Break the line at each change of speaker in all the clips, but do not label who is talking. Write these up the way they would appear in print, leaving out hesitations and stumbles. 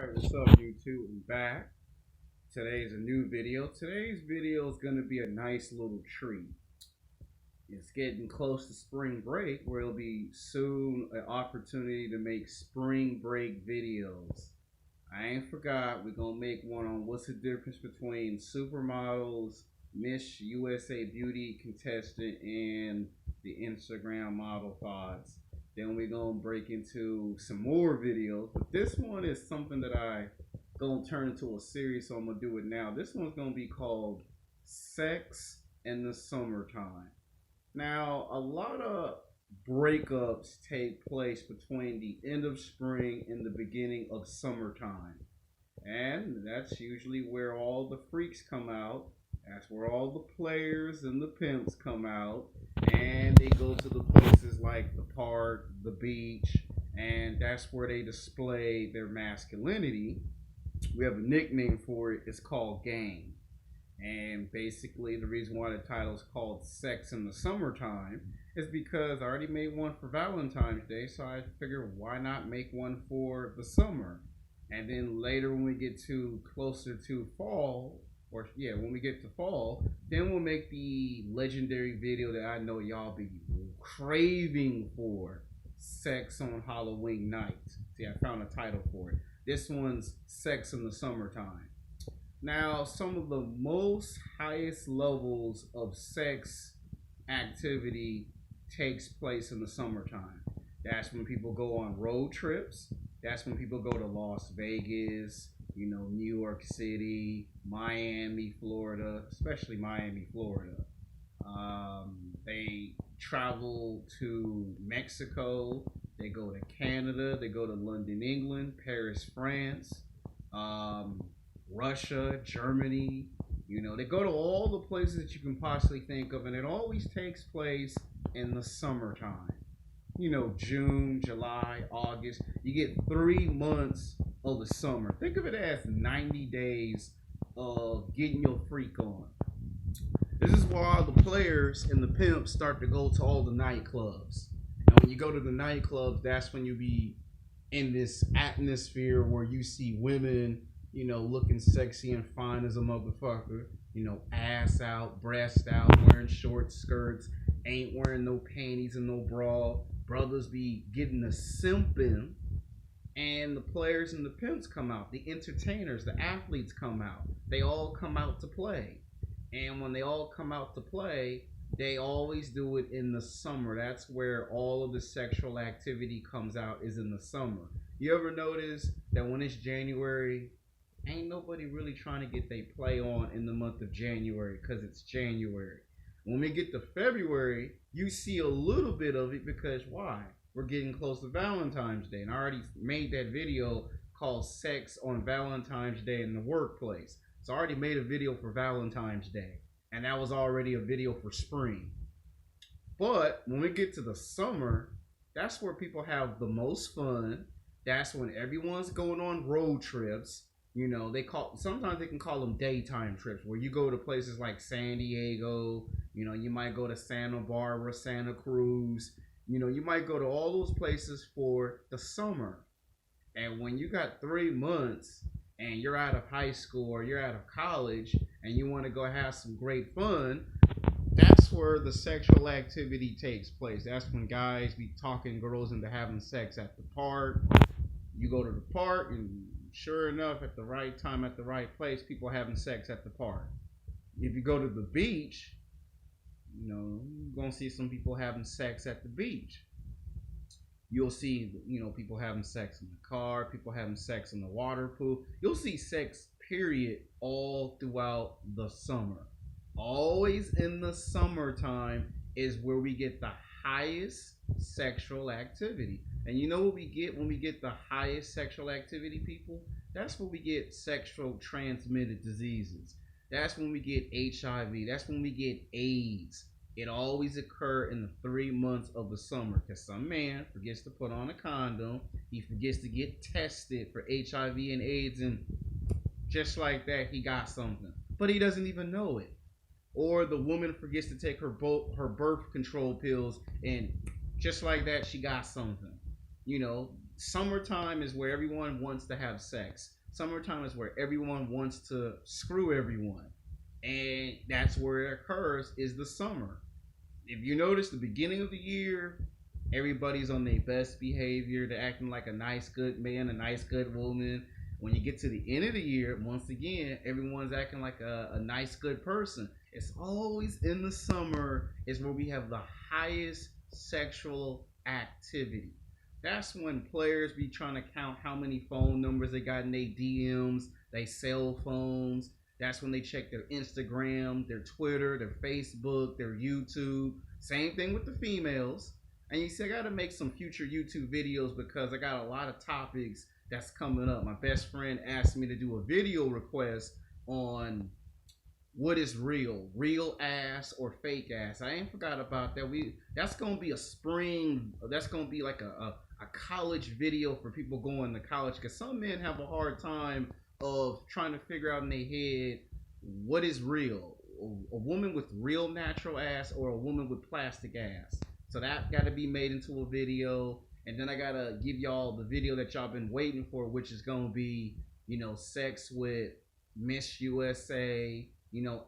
Alright, what's up YouTube? I'm back. Today's a new video. Today's video is going to be a nice little treat. It's getting close to spring break where it'll be soon an opportunity to make spring break videos. I ain't forgot, we're going to make one on what's the difference between supermodels, Miss USA Beauty contestant, and the Instagram model thoughts. Then we're going to break into some more videos. But this one is something that I going to turn into a series, so I'm going to do it now. This one's going to be called Sex in the Summertime. Now, a lot of breakups take place between the end of spring and the beginning of summertime. And that's usually where all the freaks come out. That's where all the players and the pimps come out. And they go to the places like the park, the beach, and that's where they display their masculinity. We have a nickname for it. It's called game. And basically, the reason why the title is called Sex in the Summertime is because I already made one for Valentine's Day, so I figured why not make one for the summer? And then later, when we get to closer to fall, when we get to fall, then we'll make the legendary video that I know y'all be craving for, Sex on Halloween Night. See, I found a title for it. This one's Sex in the Summertime. Now, some of the most highest levels of sex activity takes place in the summertime. That's when people go on road trips. That's when people go to Las Vegas, New York City, Miami, Florida, especially Miami, Florida. They travel to Mexico. They go to Canada. They go to London, England, Paris, France. Russia, Germany, they go to all the places that you can possibly think of, and it always takes place in the summertime. June, July, August. You get 3 months of the summer. Think of it as 90 days of getting your freak on. This is why the players and the pimps start to go to all the nightclubs. And when you go to the nightclubs, that's when you be in this atmosphere where you see women looking sexy and fine as a motherfucker. Ass out, breast out, wearing short skirts, ain't wearing no panties and no bra. Brothers be getting the simping, and the players and the pimps come out. The entertainers, the athletes come out. They all come out to play. And when they all come out to play, they always do it in the summer. That's where all of the sexual activity comes out, is in the summer. You ever notice that when it's January, ain't nobody really trying to get their play on in the month of January because it's January. When we get to February, you see a little bit of it because why? We're getting close to Valentine's Day. And I already made that video called Sex on Valentine's Day in the Workplace. So I already made a video for Valentine's Day. And that was already a video for spring. But when we get to the summer, that's where people have the most fun. That's when everyone's going on road trips. Sometimes they can call them daytime trips, where you go to places like San Diego, you might go to Santa Barbara, Santa Cruz, you might go to all those places for the summer. And when you got 3 months and you're out of high school or you're out of college and you want to go have some great fun, that's where the sexual activity takes place. That's when guys be talking girls into having sex at the park. You go to the park and sure enough, at the right time, at the right place, people having sex at the park. If you go to the beach, you're going to see some people having sex at the beach. You'll see, people having sex in the car, people having sex in the water pool. You'll see sex, period, all throughout the summer. Always in the summertime is where we get the highest sexual activity. And you know what we get when we get the highest sexual activity, people? That's when we get sexual transmitted diseases. That's when we get HIV. That's when we get AIDS. It always occurs in the 3 months of the summer because some man forgets to put on a condom. He forgets to get tested for HIV and AIDS, and just like that, he got something. But he doesn't even know it. Or the woman forgets to take her birth control pills, and just like that, she got something. Summertime is where everyone wants to have sex. Summertime is where everyone wants to screw everyone. And that's where it occurs is the summer. If you notice the beginning of the year, everybody's on their best behavior. They're acting like a nice, good man, a nice, good woman. When you get to the end of the year, once again, everyone's acting like a nice, good person. It's always in the summer is where we have the highest sexual activity. That's when players be trying to count how many phone numbers they got in their DMs, their cell phones. That's when they check their Instagram, their Twitter, their Facebook, their YouTube. Same thing with the females. And you see, I got to make some future YouTube videos because I got a lot of topics that's coming up. My best friend asked me to do a video request on what is real ass or fake ass. I ain't forgot about that. That's gonna be a spring. That's gonna be like a college video for people going to college because some men have a hard time of trying to figure out in their head what is real. A woman with real natural ass or a woman with plastic ass. So that got to be made into a video. And then I got to give y'all the video that y'all been waiting for, which is going to be, sex with Miss USA,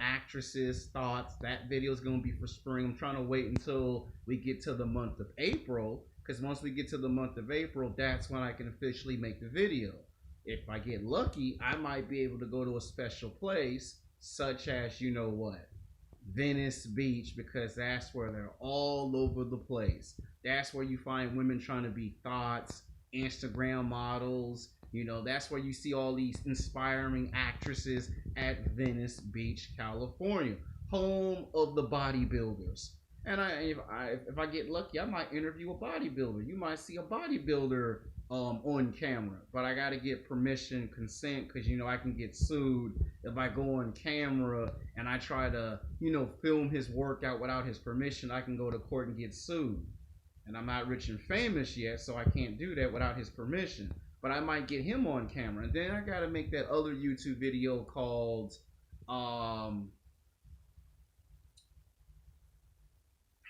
actresses, thoughts. That video is going to be for spring. I'm trying to wait until we get to the month of April. Because once we get to the month of April, that's when I can officially make the video. If I get lucky, I might be able to go to a special place, such as, Venice Beach, because that's where they're all over the place. That's where you find women trying to be thoughts, Instagram models. That's where you see all these inspiring actresses at Venice Beach, California, home of the bodybuilders. And if I get lucky, I might interview a bodybuilder. You might see a bodybuilder on camera, but I got to get permission, consent, because I can get sued if I go on camera and I try to film his workout without his permission. I can go to court and get sued, and I'm not rich and famous yet, so I can't do that without his permission. But I might get him on camera, and then I got to make that other YouTube video called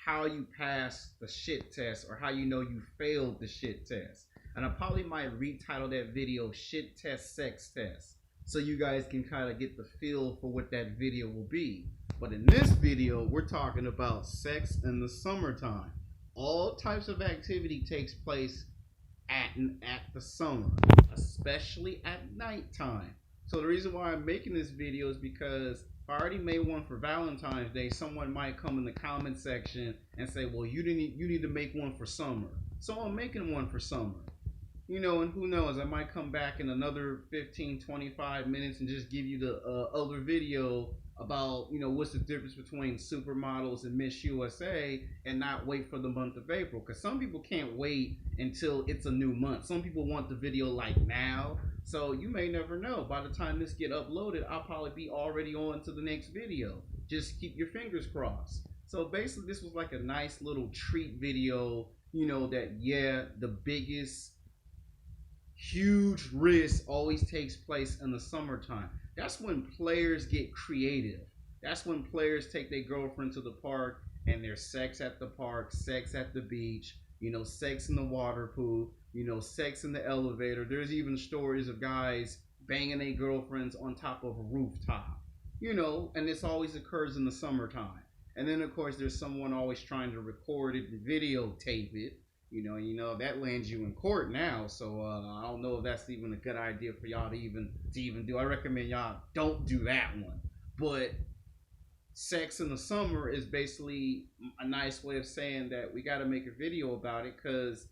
how you pass the shit test, or how you failed the shit test. And I probably might retitle that video Shit Test, Sex Test, so you guys can kind of get the feel for what that video will be. But in this video, we're talking about sex in the summertime. All types of activity takes place at the summer, especially at nighttime. So the reason why I'm making this video is because if I already made one for Valentine's Day, someone might come in the comment section and say, well, you need to make one for summer. So I'm making one for summer. And who knows, I might come back in another 15, 25 minutes and just give you the other video about, what's the difference between supermodels and Miss USA, and not wait for the month of April. Because some people can't wait until it's a new month. Some people want the video like now. So you may never know. By the time this get uploaded, I'll probably be already on to the next video. Just keep your fingers crossed. So basically, this was like a nice little treat video, the biggest huge risk always takes place in the summertime. That's when players get creative. That's when players take their girlfriend to the park and there's sex at the park, sex at the beach, sex in the water pool, sex in the elevator. There's even stories of guys banging their girlfriends on top of a rooftop, and this always occurs in the summertime. And then, of course, there's someone always trying to record it and videotape it. That lands you in court now. So I don't know if that's even a good idea for y'all to even do. I recommend y'all don't do that one. But sex in the summer is basically a nice way of saying that we got to make a video about it, because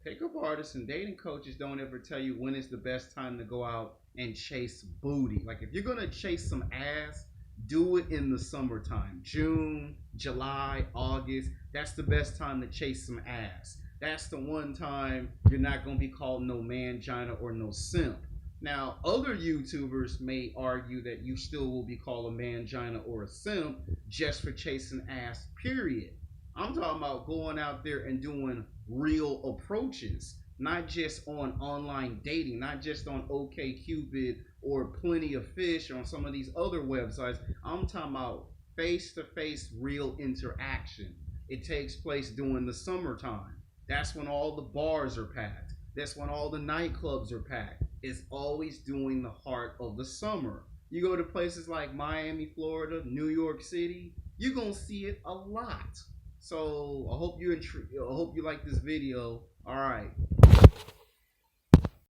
pickup artists and dating coaches don't ever tell you when is the best time to go out and chase booty. Like, if you're gonna chase some ass, do it in the summertime. June, July, August. That's the best time to chase some ass. That's the one time you're not going to be called no mangina or no simp. Now, other YouTubers may argue that you still will be called a mangina or a simp just for chasing ass, period. I'm talking about going out there and doing real approaches, not just on online dating, not just on OkCupid or Plenty of Fish or on some of these other websites. I'm talking about face-to-face real interaction. It takes place during the summertime. That's when all the bars are packed. That's when all the nightclubs are packed. It's always during the heart of the summer. You go to places like Miami, Florida, New York City, you're gonna see it a lot. So I hope you like this video. All right.